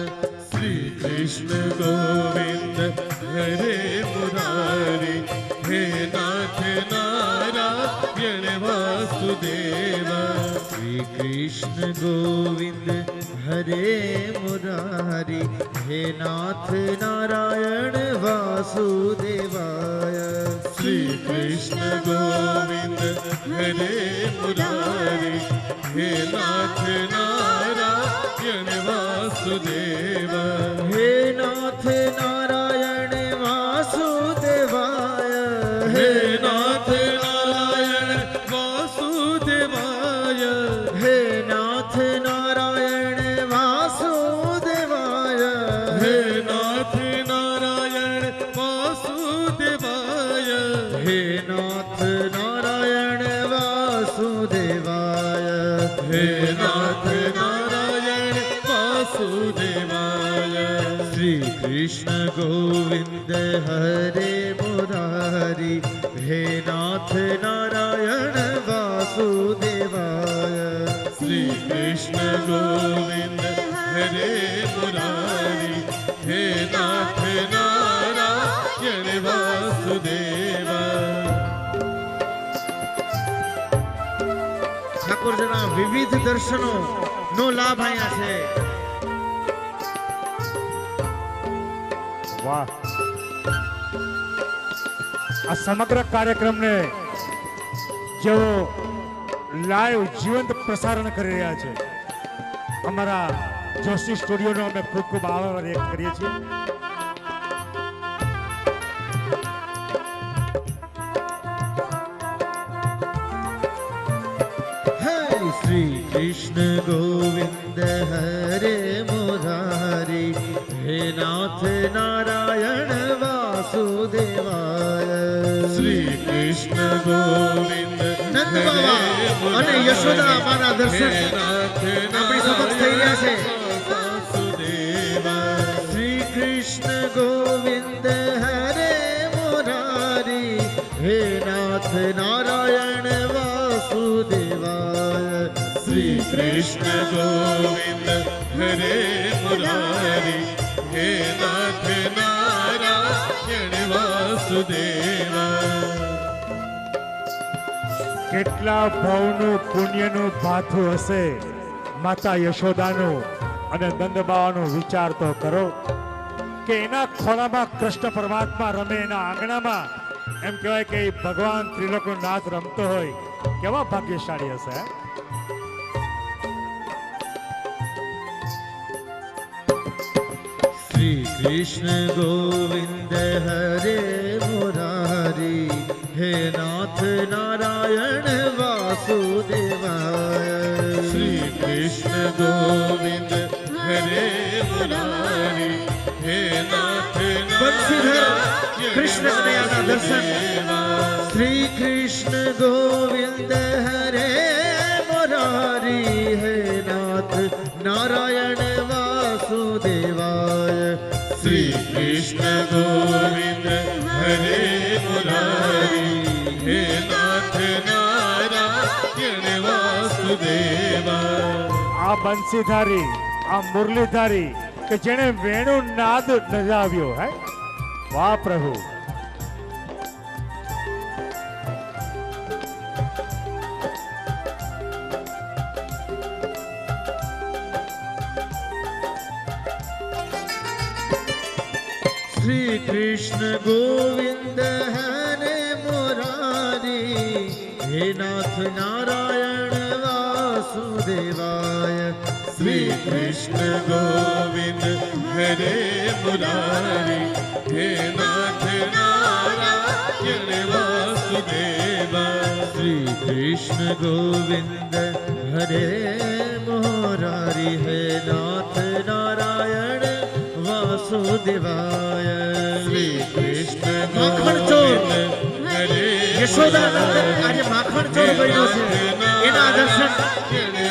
श्री कृष्ण गोविंद हरे मुरारी हे नाथ नारायण वासुदेवा. श्री कृष्ण गोविंद हरे मुरारी हे नाथ नारायण वासुदेवाय. श्री कृष्ण गोविंद हरे मुरारी हे नाथ नारायण वासुदेवा. हे नाथ नारायण वासुदेवाय. हे नाथ नारायण वासुदेवाय. हे नाथ नारायण वासुदेवाय. हे नाथ नारायण वासुदेवाय. हे नाथ नारायण वासुदेवाय. हे नाथ नारायण वासुदेवाय. श्री कृष्ण गोविंद हरे मुरारी हे नाथ नारायण वासुदेवाय. श्री कृष्ण गोविंद हरे मुरारी हे नाथ नारायण वासुदेवा. ઠાકોરજીના વિવિધ દર્શનો નો લાભ અહીંયા છે. વાહ, આ સમગ્ર કાર્યક્રમને જેઓ લાઈવ જીવંત પ્રસારણ કરી રહ્યા છે અમારા જોશી સ્ટુડિયોનો અમે ખૂબ ખૂબ આભાર વ્યક્ત કરીએ છીએ. हरे श्री कृष्ण गोविंद हरे मुरारी हे नाथ नारायण वासुदेवाय. श्री कृष्ण गोविंद નંદ બાબા અને યશોદા માના દર્શન આપણી સમક્ષ થઈ રહ્યા છે. वासुदेवा. श्री कृष्ण गोविंद हरे मुरारी हे नाथ नारायण वासुदेवाय. श्री कृष्ण गोविंद हरे मुरारी हे नाथ नारायण वासुदेवा. કેટલા ભાવનું પુણ્યનું ભાથું હશે માતા યશોદાનું અને નંદબાવાનું વિચાર તો કરો કે એના ખોળામાં કૃષ્ણ પરમાત્મા રમે, એના આંગણામાં એમ કહેવાય કે એ ભગવાન ત્રિલોકનો નાથ રમતો હોય. કેવા ભાગ્યશાળી હશે હે? श्री कृष्ण गोविंद हरे मुरारी हे नाथ नारायण वासुदेवाय. श्री कृष्ण गोविंद हरे मुरारी हे नाथ बंसीधर नारायण कृष्ण कन्हैयाના દર્શન. श्री कृष्ण गोविंद हरे मुरारी हे नाथ नारायण वासुदेवाय. श्री कृष्ण गोविंद हरे मुरारी हे नाथ नारायण वासुदेवा. આ બંસીધારી, આ મુરલીધારી કે જેણે વેણુ નાદ નજાવ્યો હે. વાહ પ્રભુ. શ્રી કૃષ્ણ ગોવિંદ હરે મુરારી હે નાથ નારાયણ વાસુદેવાય શ્રી કૃષ્ણ ગોવિંદ હરે મુરારી હે નાથ નારાયણ વાસુદેવા શ્રી કૃષ્ણ ગોવિંદ હરે મુરારી હે નાથ નારાયણ વાસુદેવાય શ્રી કૃષ્ણ માખણ ચોર ગોવિંદ હરે યશોદાનંદન આજે માખણ ચોર બન્યો છે એના દર્શન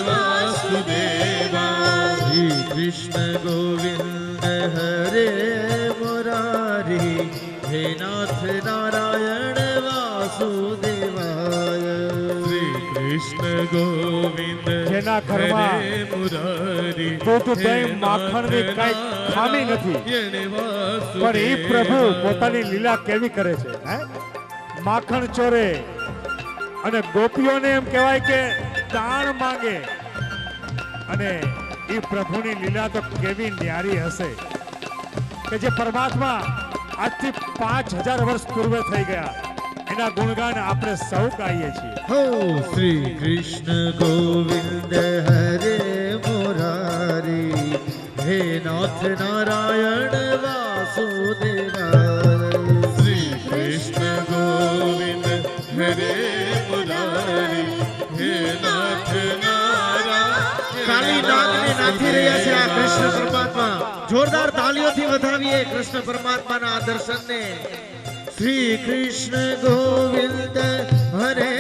વાસુદેવા શ્રી કૃષ્ણ ગોવિંદ હરે મુરારી હે નાથ નારાયણ વાસુદેવાય શ્રી કૃષ્ણ ગોવિંદ જેના ઘરમાં હરે મુરારી દૂધ, દહીં, માખણની કાંઈ ખામી નથી, પણ એ પ્રભુ પોતાની લીલા કેવી કરે છે હે? માખણ ચોરે અને ગોપીઓને એમ કહેવાય કે દાણ માંગે, અને એ પ્રભુની લીલા તો કેવી ન્યારી હશે કે જે પરમાત્મા આજથી 5000 વર્ષ પૂર્વે થઈ ગયા, એના ગુણગાન આપણે સૌ ગાઈએ છીએ. હો શ્રી કૃષ્ણ ગોવિંદ હરે મુરારી હે નાથ નારાયણ વાસુદેવાય શ્રી કૃષ્ણ ગોવિંદ હરે મુરારી હે નાથ નારાયણ કાલી નાગને નાથી રહ્યા છે આ કૃષ્ણ પરમાત્મા. જોરદાર તાળીઓથી વધાવીએ કૃષ્ણ પરમાત્માના આ દર્શનને. શ્રી કૃષ્ણ ગોવિંદ હરે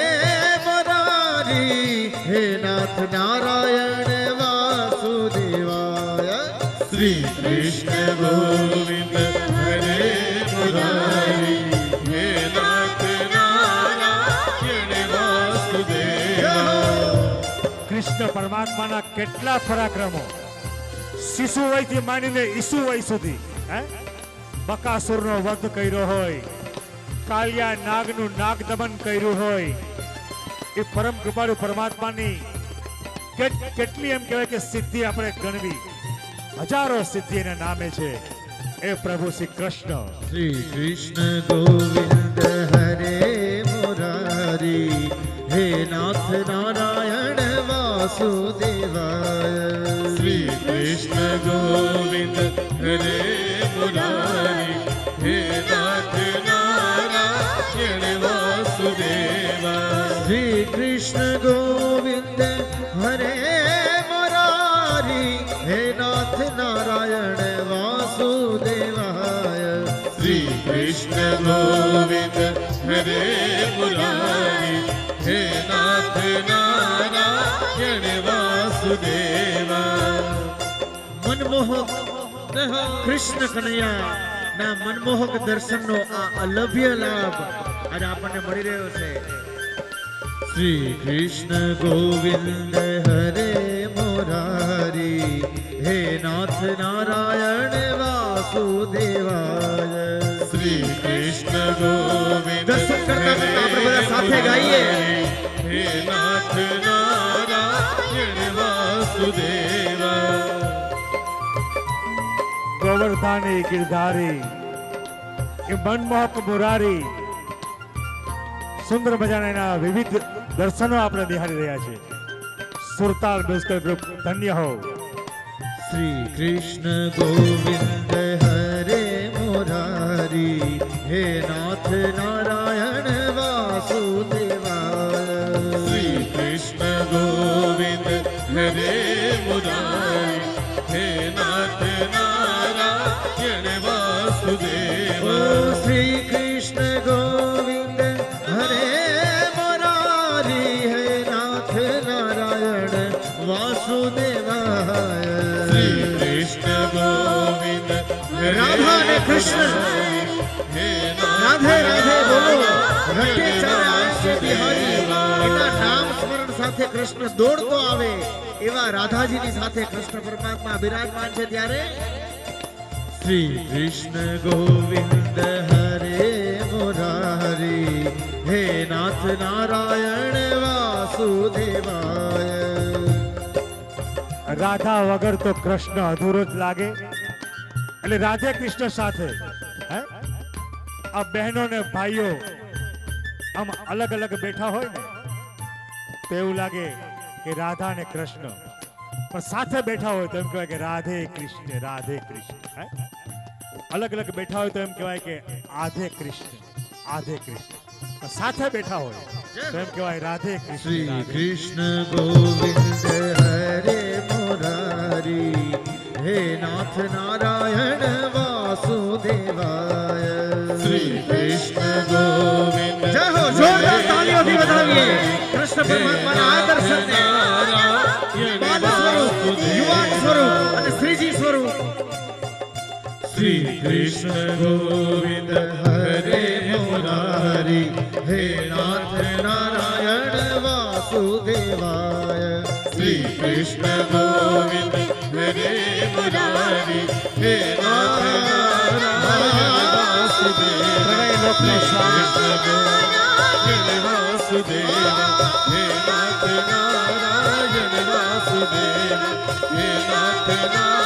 મુરારી હે નાથ નારાયણ વાસુદેવાય શ્રી કૃષ્ણ ગોવિંદ હરે મુરારી હે નાથ નારાયણ વાસુદેવા કૃષ્ણ પરમાત્માના કેટલા પરાક્રમો, શિશુ વયથી માંડીને ઈસુ વય સુધી હે? બકાસુરનો વધ કર્યો હોય, કાલિયા નાગનું નાગ દમન કર્યું હોય, એ પરમ કૃપાળુ પરમાત્માની કેટલી એમ કહેવાય કે સિદ્ધિ આપણે ગણવી, હજારો સિદ્ધિ એના નામે છે એ પ્રભુ શ્રી કૃષ્ણ. શ્રી કૃષ્ણ ગોવિંદ હરે મુરારી હે નાથ નારાયણ વાસુદેવાય શ્રી કૃષ્ણ ગોવિંદ હરે મુરારી હે નાથ નારાયણ વાસુદેવા શ્રી કૃષ્ણ ગોવિંદ હરે મુરારી હે નાથ નારાયણ વાસુદેવાય શ્રી કૃષ્ણ ગોવિંદ હરે મુરારી હે નાથ નારાયણ વાસુદેવા મનમોહક કૃષ્ણ કનૈયા ના મનમોહક દર્શનનો આ અલભ્ય લાભ આજે આપણને મળી રહ્યો છે. શ્રી કૃષ્ણ ગોવિંદ હરે મુરારી હે નાથ નારાયણ વાસુદેવાય શ્રી કૃષ્ણ ગોવિંદ દર્શન કરતા કરતા આપણે બધા સાથે ગાઈએ. હે નાથ નારાયણ વાસુદેવા ગોવર્ધાની ગિરધારી એ મનમોહક મુરારી, સુંદર મજાના એના વિવિધ દર્શનો આપણે નિહાળી રહ્યા છીએ. સુરતાલ મ્યુઝિકલ ગ્રુપ ધન્ય હો. શ્રી કૃષ્ણ ગોવિંદ હરે મુરારી હે નાથ નારાયણ વાસુદેવાય શ્રી કૃષ્ણ ગોવિંદ હરે મુરારી હે નાથ નારાયણ વાસુદેવા શ્રી કૃષ્ણ ગોવિંદ હરે મુરારી હે નાથ નારાયણ વાસુદેવાય શ્રી કૃષ્ણ ગોવિંદ રાધા અને કૃષ્ણ રાધે રાધે બોલો રટે ચાલે આંશે બિહારી. એના નામ સ્મરણ સાથે કૃષ્ણ દોડતો આવે એવા રાધાજીની સાથે કૃષ્ણ પરમાત્મા બિરાજમાન છે. ત્યારે શ્રી કૃષ્ણ ગોવિંદ હરે મુરારી હે નાથ નારાયણ વાસુદેવાય રાધા વગર તો કૃષ્ણ અધૂરો જ લાગે, એટલે રાધે કૃષ્ણ સાથે હે આ બહેનો ને ભાઈઓ આમ અલગ અલગ બેઠા હોય ને તો એવું લાગે કે રાધા અને કૃષ્ણ, પણ સાથે બેઠા હોય તો એમ કહેવાય કે રાધે કૃષ્ણ રાધે કૃષ્ણ. અલગ અલગ બેઠા હોય તો એમ કહેવાય કે આધે કૃષ્ણ આધે કૃષ્ણ, પણ સાથે બેઠા હોય તો એમ કહેવાય રાધે કૃષ્ણ શ્રી રાધે. કૃષ્ણ ગોવિંદ હરે મુરારી, હે નાથ નારાયણ વાસુદેવાય. શ્રી કૃષ્ણ ગોવિંદ જય હો, જોરદાર તાળીઓથી વધાવીએ કૃષ્ણ પરમાત્માના આ દર્શનને. બાલ સ્વરૂપ, યુવાન સ્વરૂપ અને શ્રીજી સ્વરૂપ. શ્રી કૃષ્ણ ગોવિંદ હરે મુરારી, હે નાથ નારાયણ વાસુદેવાય. શ્રી કૃષ્ણ ગોવિંદ હરે મુરારી, હે નાથ નારાયણ વાસુદેવ. લોકનો સ્વામી નારાયણ વાસુદેવ, હે નાથ નારાયણ વાસુદેવ, હે નાથ નારાયણ